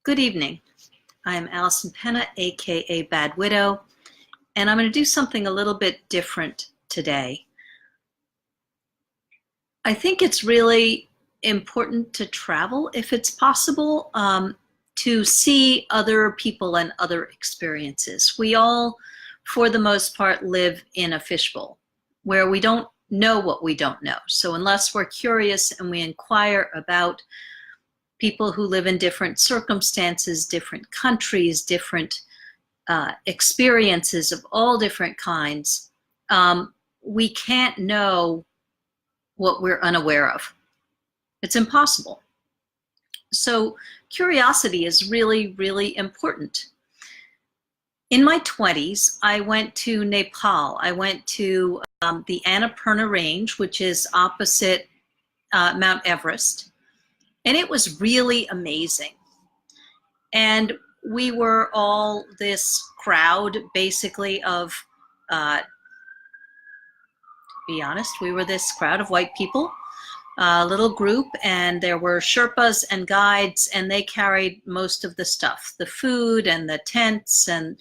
Good evening. I'm Allison Penna, aka Bad Widow, and I'm going to do something a little bit different today. I think it's really important to travel, if it's possible, to see other people and other experiences. We all, for the most part, live in a fishbowl where we don't know what we don't know. So unless we're curious and we inquire about people who live in different circumstances, different countries, different experiences of all different kinds, we can't know what we're unaware of. It's impossible. So curiosity is really, really important. In my 20s, I went to Nepal. I went to the Annapurna Range, which is opposite Mount Everest. And it was really amazing. And we were all this crowd, basically, of, to be honest, we were this crowd of white people, a little group, and there were Sherpas and guides, and they carried most of the stuff, the food and the tents and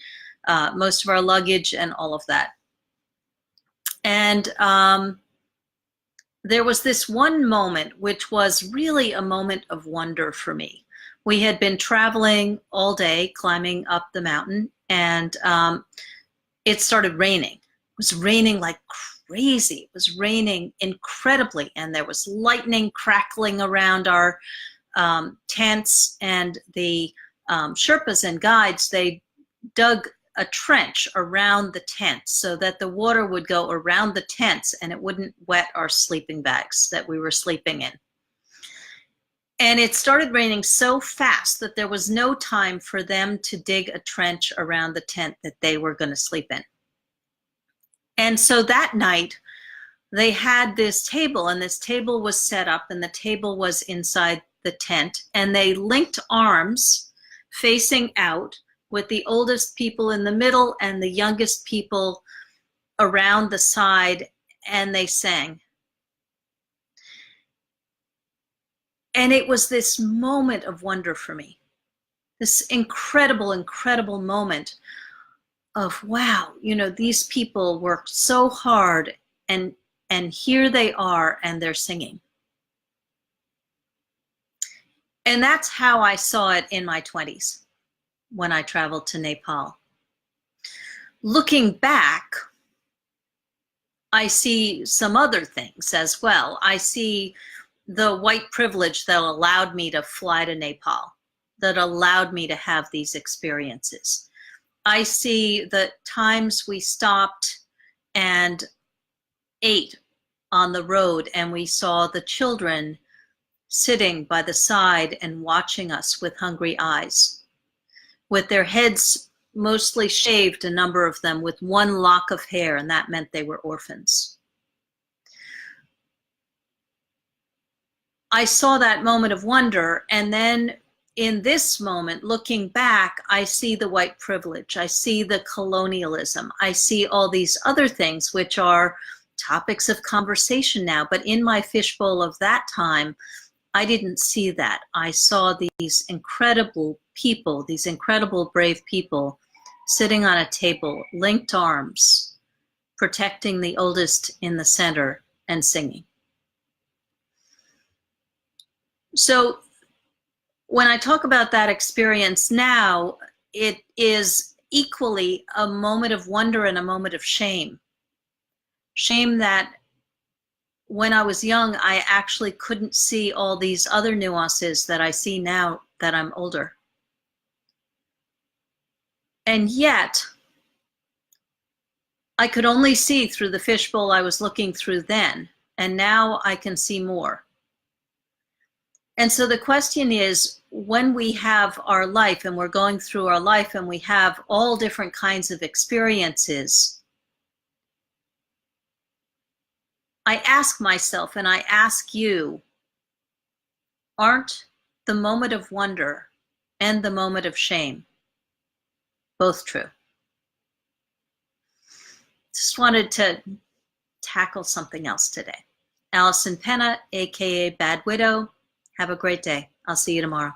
most of our luggage and all of that. And there was this one moment which was really a moment of wonder for me. We had been traveling all day, climbing up the mountain, and it started raining. It was raining like crazy. It was raining incredibly, and there was lightning crackling around our tents, and the Sherpas and guides, they dug a trench around the tents so that the water would go around the tents and it wouldn't wet our sleeping bags that we were sleeping in. And it started raining so fast that there was no time for them to dig a trench around the tent that they were going to sleep in. And so that night they had this table, and this table was set up, and the table was inside the tent, and they linked arms facing out with the oldest people in the middle and the youngest people around the side, and they sang. And it was this moment of wonder for me, this incredible, incredible moment of, wow, you know, these people worked so hard, and here they are, and they're singing. And that's how I saw it in my 20s. When I traveled to Nepal. Looking back, I see some other things as well. I see the white privilege that allowed me to fly to Nepal, that allowed me to have these experiences. I see the times we stopped and ate on the road, and we saw the children sitting by the side and watching us with hungry eyes, with their heads mostly shaved, a number of them with one lock of hair, and that meant they were orphans. I saw that moment of wonder, and then in this moment, looking back, I see the white privilege, I see the colonialism, I see all these other things which are topics of conversation now, but in my fishbowl of that time, I didn't see that. I saw these incredible people, these incredible brave people sitting on a table, linked arms, protecting the oldest in the center and singing. So when I talk about that experience now, it is equally a moment of wonder and a moment of shame. Shame that when I was young, I actually couldn't see all these other nuances that I see now that I'm older. And yet, I could only see through the fishbowl I was looking through then, and now I can see more. And so the question is, when we have our life and we're going through our life and we have all different kinds of experiences, I ask myself and I ask you, aren't the moment of wonder and the moment of shame both true? Just wanted to tackle something else today. Allison Penna, aka Bad Widow. Have a great day. I'll see you tomorrow.